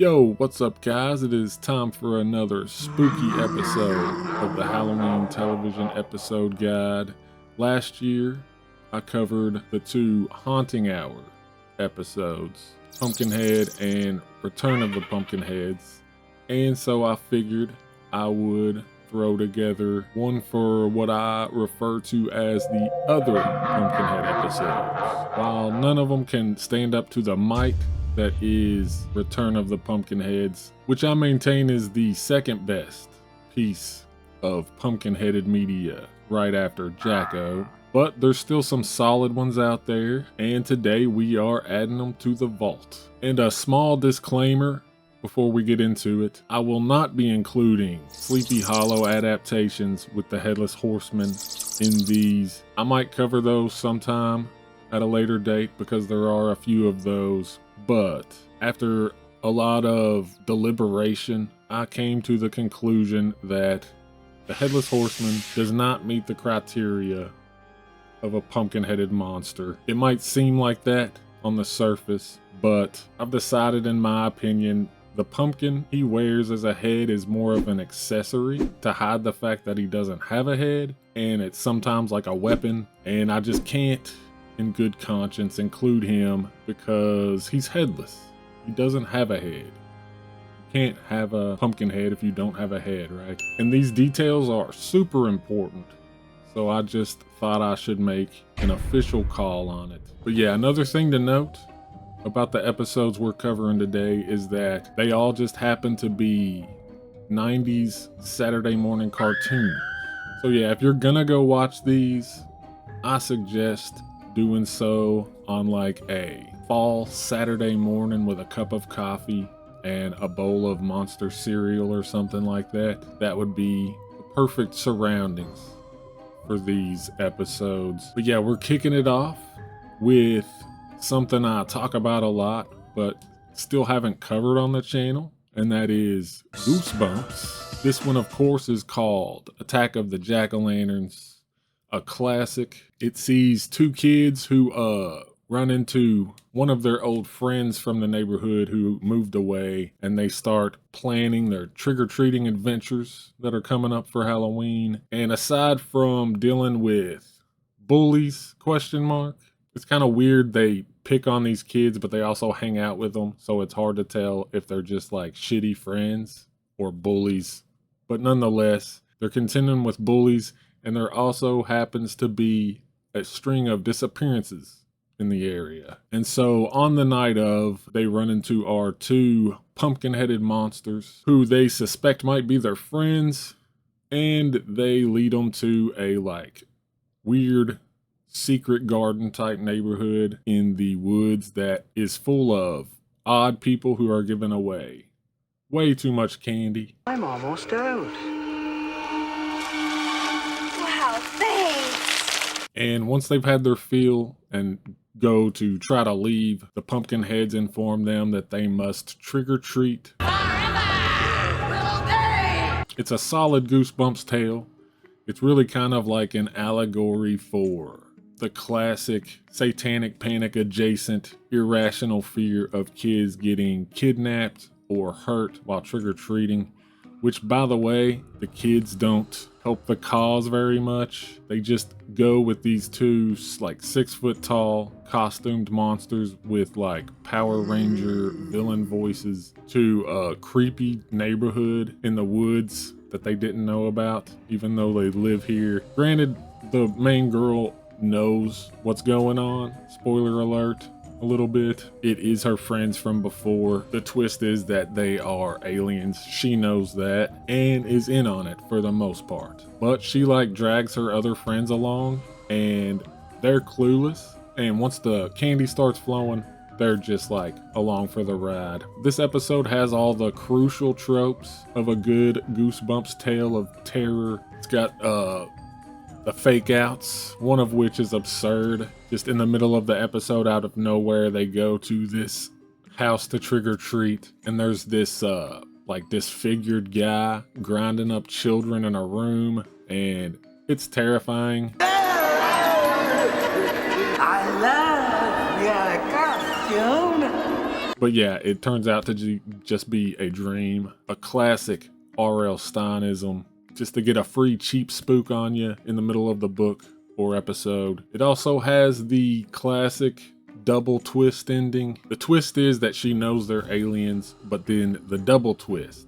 Yo, what's up guys? It is time for another spooky episode of the Halloween television episode guide. Last year, I covered the two Haunting Hour episodes, Pumpkinhead and Return of the Pumpkinheads. And so I figured I would throw together one for what I refer to as the other Pumpkinhead episodes. While none of them can stand up to the might that is Return of the Pumpkinheads, which I maintain is the second best piece of pumpkin-headed media right after Jacko. But there's still some solid ones out there, and today we are adding them to the vault. And a small disclaimer before we get into it, I will not be including Sleepy Hollow adaptations with the Headless Horseman in these. I might cover those sometime at a later date because there are a few of those. But after a lot of deliberation, I came to the conclusion that the Headless Horseman does not meet the criteria of a pumpkin-headed monster. It might seem like that on the surface, but I've decided, in my opinion, the pumpkin he wears as a head is more of an accessory to hide the fact that he doesn't have a head, and it's sometimes like a weapon, and I just can't in good conscience include him because he's headless. He doesn't have a head. You can't have a pumpkin head if you don't have a head, right? And these details are super important, so I just thought I should make an official call on it. But yeah, another thing to note about the episodes we're covering today is that they all just happen to be 90s Saturday morning cartoons. So yeah, if you're gonna go watch these, I suggest doing so on like a fall Saturday morning with a cup of coffee and a bowl of Monster cereal or something like that. That would be the perfect surroundings for these episodes. But yeah, we're kicking it off with something I talk about a lot but still haven't covered on the channel, and that is Goosebumps. This one, of course, is called Attack of the Jack-o'-lanterns. A classic. It sees two kids who run into one of their old friends from the neighborhood who moved away, and they start planning their trick-or-treating adventures that are coming up for Halloween. And aside from dealing with bullies, it's kind of weird they pick on these kids, but they also hang out with them, so it's hard to tell if they're just like shitty friends or bullies. But nonetheless, they're contending with bullies, and there also happens to be a string of disappearances in the area. And so on the night of, they run into our two pumpkin-headed monsters who they suspect might be their friends, and they lead them to a like weird secret garden type neighborhood in the woods that is full of odd people who are giving away way too much candy. I'm almost out. And once they've had their fill and go to try to leave, the pumpkin heads inform them that they must trick-or-treat. It's a solid Goosebumps tale. It's really kind of like an allegory for the classic satanic panic adjacent irrational fear of kids getting kidnapped or hurt while trick-or-treating. Which, by the way, the kids don't help the cause very much. They just go with these two like 6 foot tall costumed monsters with like Power Ranger villain voices to a creepy neighborhood in the woods that they didn't know about, even though they live here. Granted, the main girl knows what's going on. Spoiler alert. A little bit. It is her friends from before. The twist is that they are aliens. She knows that and is in on it for the most part. But she like drags her other friends along and they're clueless. And once the candy starts flowing, they're just like along for the ride. This episode has all the crucial tropes of a good Goosebumps tale of terror. It's got the fake outs, one of which is absurd. Just in the middle of the episode, out of nowhere, they go to this house to trick-or-treat, and there's this like disfigured guy grinding up children in a room, and it's terrifying. I love your costume. But yeah, it turns out to just be a dream, a classic R.L. Steinism, just to get a free cheap spook on you in the middle of the book or episode. It also has the classic double twist ending. The twist is that she knows they're aliens, but then the double twist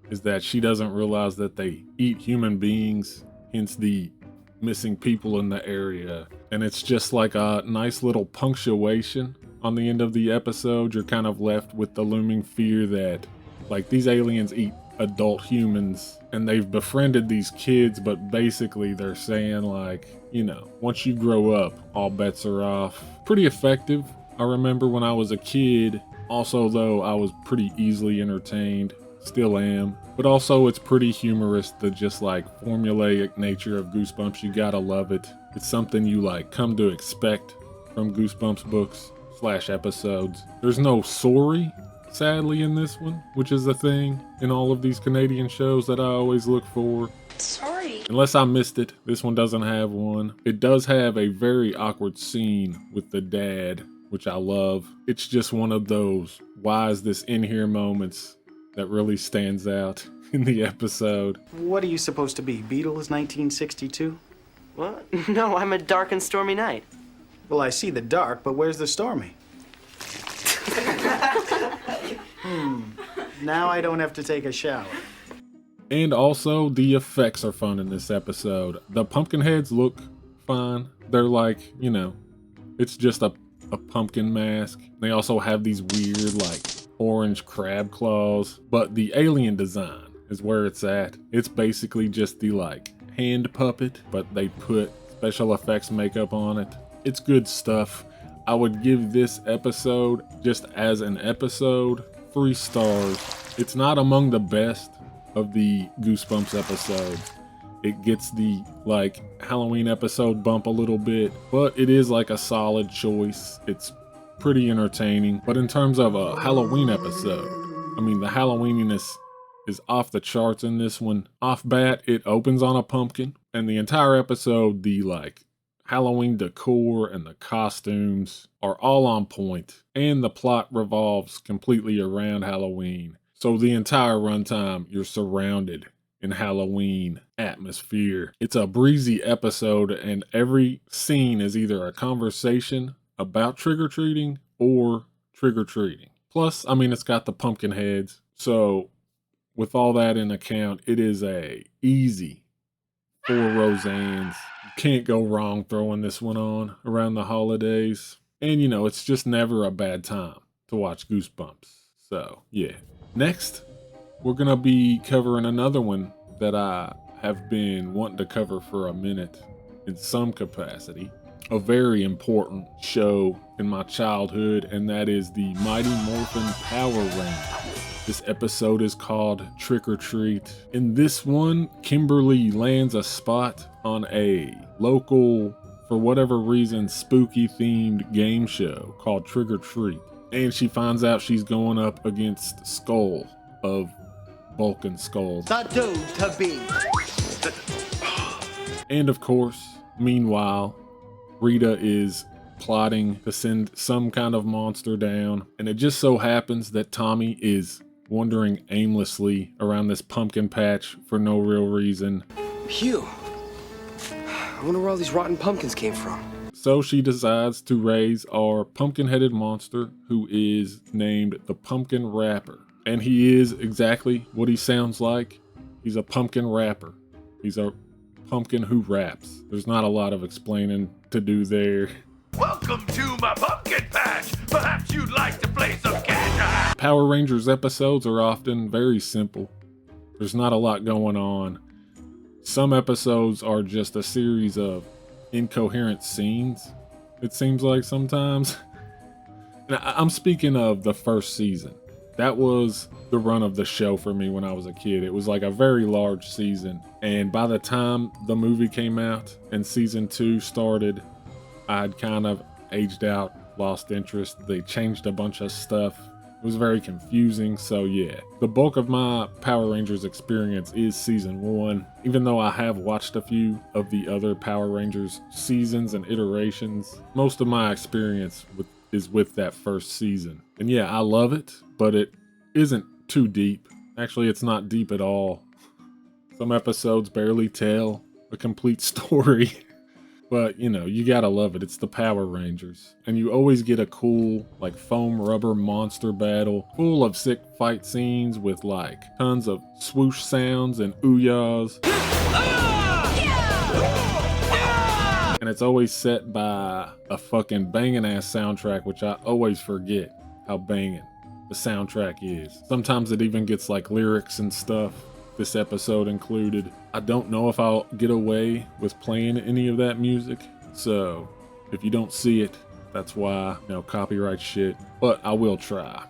is that she doesn't realize that they eat human beings, hence the missing people in the area. And it's just like a nice little punctuation on the end of the episode. You're kind of left with the looming fear that like these aliens eat adult humans and they've befriended these kids, but basically they're saying like, you know, once you grow up, all bets are off. Pretty effective. I remember when I was a kid, also though I was pretty easily entertained, still am, but also it's pretty humorous, the just like formulaic nature of Goosebumps. You gotta love it. It's something you like come to expect from Goosebumps books / episodes. There's no sorry, sadly, in this one, which is a thing in all of these Canadian shows that I always look for. Sorry. Unless I missed it, this one doesn't have one. It does have a very awkward scene with the dad, which I love. It's just one of those why is this in here moments that really stands out in the episode. What are you supposed to be, Beatles 1962? What? No, I'm a dark and stormy night. Well, I see the dark, but where's the stormy? Now I don't have to take a shower. And also, the effects are fun in this episode. The Pumpkinheads look fine. They're like, you know, it's just a pumpkin mask. They also have these weird, like, orange crab claws. But the alien design is where it's at. It's basically just the, like, hand puppet, but they put special effects makeup on it. It's good stuff. I would give this episode, just as an episode, 3 stars. It's not among the best of the Goosebumps episodes. It gets the like Halloween episode bump a little bit, but it is like a solid choice. It's pretty entertaining. But in terms of a Halloween episode, I mean, the Halloweeniness is off the charts in this one. Off bat, it opens on a pumpkin, and the entire episode, the like Halloween decor and the costumes are all on point, and the plot revolves completely around Halloween. So the entire runtime, you're surrounded in Halloween atmosphere. It's a breezy episode, and every scene is either a conversation about trick-or-treating or trick-or-treating. Plus, I mean, it's got the pumpkin heads. So with all that in account, it is a easy 4 Roseannes. You can't go wrong throwing this one on around the holidays. And you know, it's just never a bad time to watch Goosebumps. So yeah. Next, we're gonna be covering another one that I have been wanting to cover for a minute in some capacity. A very important show in my childhood, and that is the Mighty Morphin Power Rangers. This episode is called Trick or Treat. In this one, Kimberly lands a spot on a local, for whatever reason, spooky themed game show called Trick or Treat. And she finds out she's going up against Skull of Vulcan Skulls. The dude to beat. And of course, meanwhile, Rita is plotting to send some kind of monster down. And it just so happens that Tommy is wandering aimlessly around this pumpkin patch for no real reason. Phew. I wonder where all these rotten pumpkins came from. So she decides to raise our pumpkin-headed monster, who is named the Pumpkin Rapper. And he is exactly what he sounds like. He's a pumpkin rapper. He's a pumpkin who raps. There's not a lot of explaining to do there. Welcome to my pumpkin patch. Perhaps you'd like to play some catch. Power Rangers episodes are often very simple. There's not a lot going on. Some episodes are just a series of incoherent scenes, it seems like sometimes. And I'm speaking of the first season. That was the run of the show for me when I was a kid. It was like a very large season. And by the time the movie came out and season 2 started, I'd kind of aged out, lost interest. They changed a bunch of stuff. It was very confusing, so yeah. The bulk of my Power Rangers experience is season 1, even though I have watched a few of the other Power Rangers seasons and iterations. Most of my experience is with that first season. And yeah, I love it, but it isn't too deep. Actually, it's not deep at all. Some episodes barely tell a complete story. But, you know, you gotta love it. It's the Power Rangers. And you always get a cool, like, foam rubber monster battle full of sick fight scenes with, like, tons of swoosh sounds and ooh-yahs. And it's always set by a fucking banging-ass soundtrack, which I always forget how banging the soundtrack is. Sometimes it even gets, like, lyrics and stuff. This episode included. I don't know if I'll get away with playing any of that music, so if you don't see it, that's why, you know, copyright shit, but I will try.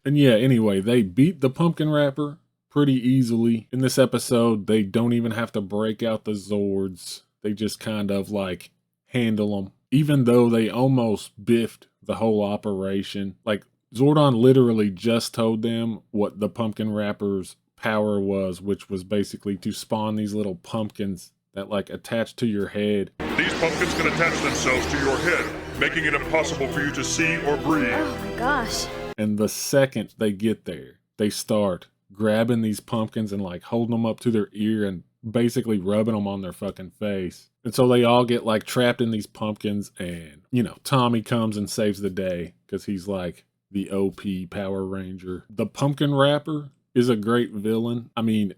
And yeah, anyway, they beat the pumpkin wrapper pretty easily. In this episode, they don't even have to break out the Zords. They just kind of like handle them. Even though they almost biffed the whole operation. Like, Zordon literally just told them what the pumpkin wrapper's power was, which was basically to spawn these little pumpkins that, like, attach to your head. These pumpkins can attach themselves to your head, making it impossible for you to see or breathe. Oh my gosh. And the second they get there, they start grabbing these pumpkins and, like, holding them up to their ear and basically rubbing them on their fucking face. And so they all get, like, trapped in these pumpkins, and, you know, Tommy comes and saves the day because he's like the OP Power Ranger. The pumpkin wrapper is a great villain. I mean,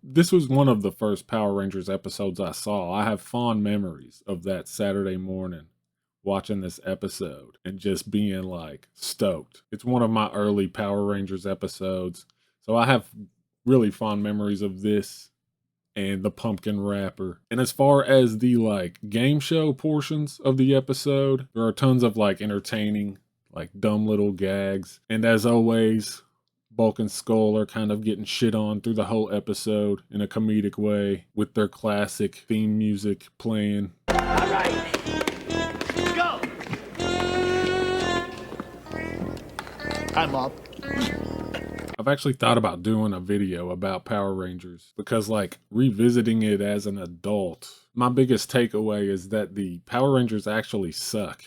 this was one of the first Power Rangers episodes I saw. I have fond memories of that Saturday morning watching this episode and just being, like, stoked. It's one of my early Power Rangers episodes, so I have really fond memories of this and the pumpkin wrapper. And as far as the, like, game show portions of the episode, there are tons of, like, entertaining, like, dumb little gags. And as always, Bulk and Skull are kind of getting shit on through the whole episode in a comedic way with their classic theme music playing. All right, go! Hi, Bob. I've actually thought about doing a video about Power Rangers because, like, revisiting it as an adult, my biggest takeaway is that the Power Rangers actually suck.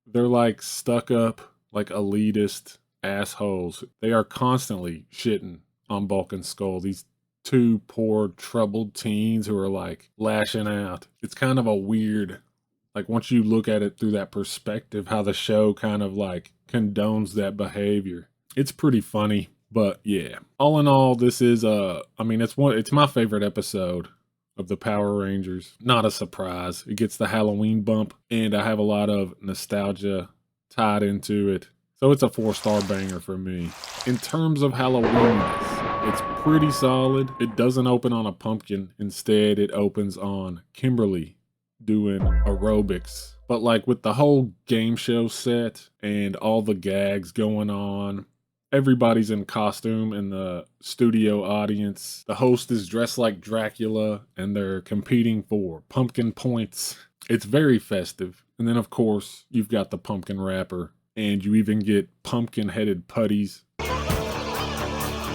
They're, like, stuck up, like, elitist assholes. They are constantly shitting on Bulk and Skull. These two poor, troubled teens who are, like, lashing out. It's kind of a weird, like, once you look at it through that perspective, how the show kind of, like, condones that behavior. It's pretty funny. But yeah, all in all, this is it's my favorite episode of the Power Rangers. Not a surprise. It gets the Halloween bump, and I have a lot of nostalgia tied into it. So it's a 4-star banger for me. In terms of Halloween, it's pretty solid. It doesn't open on a pumpkin. Instead, it opens on Kimberly doing aerobics. But, like, with the whole game show set and all the gags going on, everybody's in costume in the studio audience. The host is dressed like Dracula, and they're competing for pumpkin points. It's very festive. And then, of course, you've got the pumpkin wrapper, and you even get pumpkin-headed putties.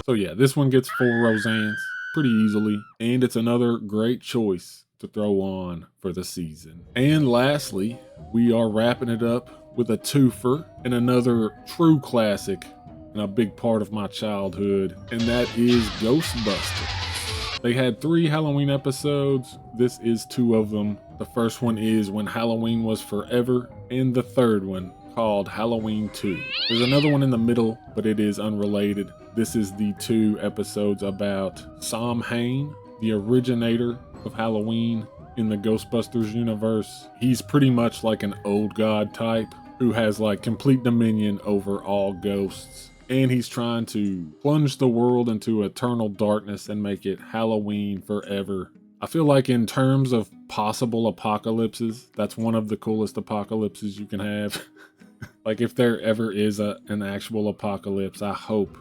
So yeah, this one gets 4 Roseannes pretty easily, and it's another great choice to throw on for the season. And lastly, we are wrapping it up with a twofer and another true classic and a big part of my childhood, and that is Ghostbusters. They had 3 Halloween episodes. This is 2 of them. The first one is When Halloween Was Forever, and the third one called Halloween 2. There's another one in the middle, but it is unrelated. This is the 2 episodes about Samhain, the originator of Halloween in the Ghostbusters universe. He's pretty much like an old god type who has, like, complete dominion over all ghosts. And he's trying to plunge the world into eternal darkness and make it Halloween forever. I feel like in terms of possible apocalypses, that's one of the coolest apocalypses you can have. Like, if there ever is an actual apocalypse, I hope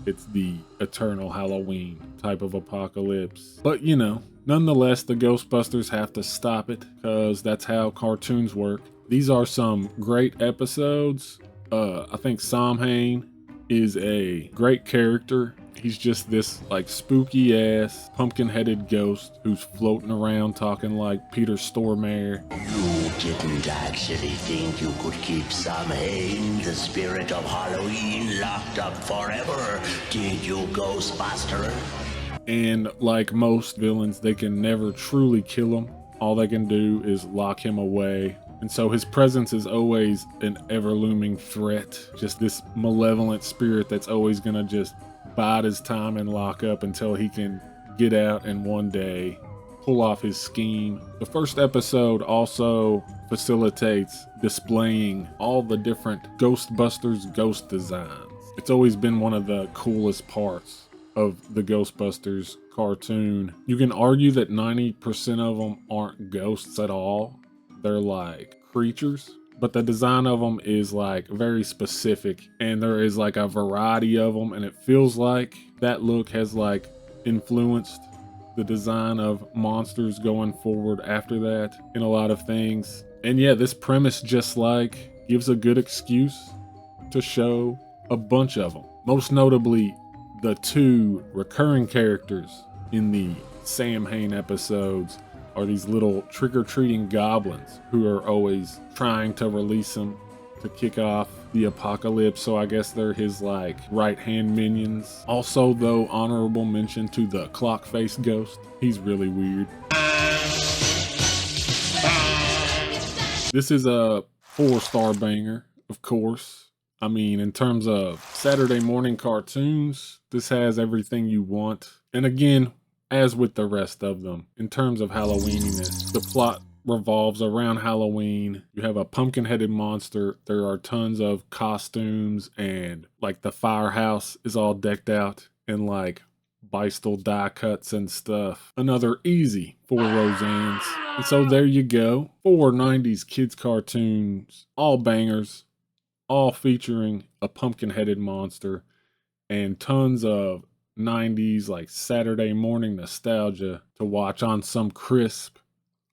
it's the eternal Halloween type of apocalypse. But, you know, nonetheless, the Ghostbusters have to stop it because that's how cartoons work. These are some great episodes. I think Samhain is a great character, He's just this like spooky ass pumpkin-headed ghost who's floating around talking like Peter Stormare. You didn't actually think you could keep Samhain, the spirit of Halloween, locked up forever, did you, Ghostbuster? And like most villains, they can never truly kill him. All they can do is lock him away. And so his presence is always an ever-looming threat. Just this malevolent spirit that's always gonna just bide his time and lock up until he can get out and one day pull off his scheme. The first episode also facilitates displaying all the different Ghostbusters ghost designs. It's always been one of the coolest parts of the Ghostbusters cartoon. You can argue that 90% of them aren't ghosts at all. They're like creatures, but the design of them is like very specific, and there is like a variety of them, and it feels like that look has like influenced the design of monsters going forward after that in a lot of things. And yeah, this premise just like gives a good excuse to show a bunch of them. Most notably, the two recurring characters in the Samhain episodes are these little trick-or-treating goblins who are always trying to release him to kick off the apocalypse. So I guess they're his like right-hand minions. Also, though, honorable mention to the clock-faced ghost. He's really weird. This is a 4-star banger, of course. I mean, in terms of Saturday morning cartoons, this has everything you want. And again, as with the rest of them, in terms of Halloweeniness, the plot revolves around Halloween. You have a pumpkin-headed monster. There are tons of costumes, and like the firehouse is all decked out in like Beistel die cuts and stuff. Another easy 4 Roseannes. And so there you go. 4 90s kids cartoons, all bangers, all featuring a pumpkin-headed monster, and tons of 90s like Saturday morning nostalgia to watch on some crisp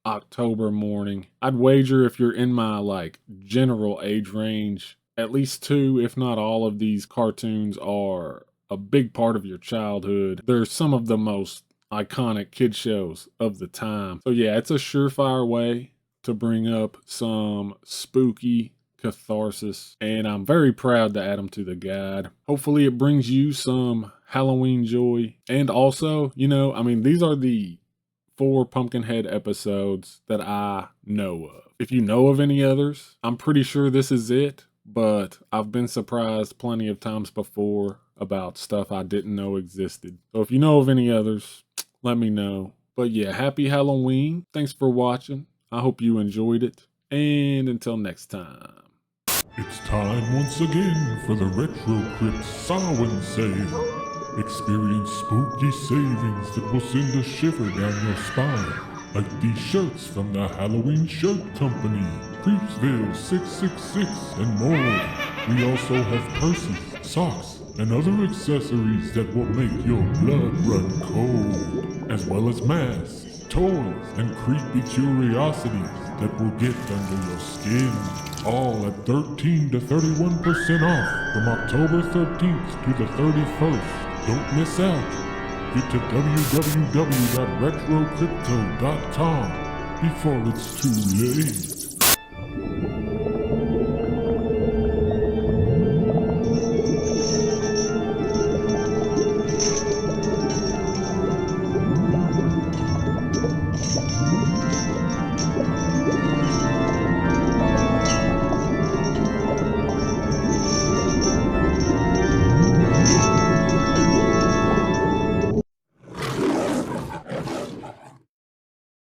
October morning. I'd wager if you're in my like general age range, at least 2, if not all of these cartoons are a big part of your childhood. They're some of the most iconic kid shows of the time. So yeah, it's a surefire way to bring up some spooky catharsis, and I'm very proud to add them to the guide. Hopefully it brings you some Halloween joy. And also, you know, I mean, these are the 4 Pumpkinhead episodes that I know of. If you know of any others, I'm pretty sure this is it, but I've been surprised plenty of times before about stuff I didn't know existed. So if you know of any others, let me know. But yeah, happy Halloween. Thanks for watching. I hope you enjoyed it. And until next time. It's time once again for the Retro Crypt Samhain sale. Experience spooky savings that will send a shiver down your spine, like these shirts from the Halloween Shirt Company, Creepsville 666, and more. We also have purses, socks, and other accessories that will make your blood run cold, as well as masks, toys, and creepy curiosities that will get under your skin. All at 13 to 31% off from October 13th to the 31st. Don't miss out. Get to www.retrocrypto.com before it's too late.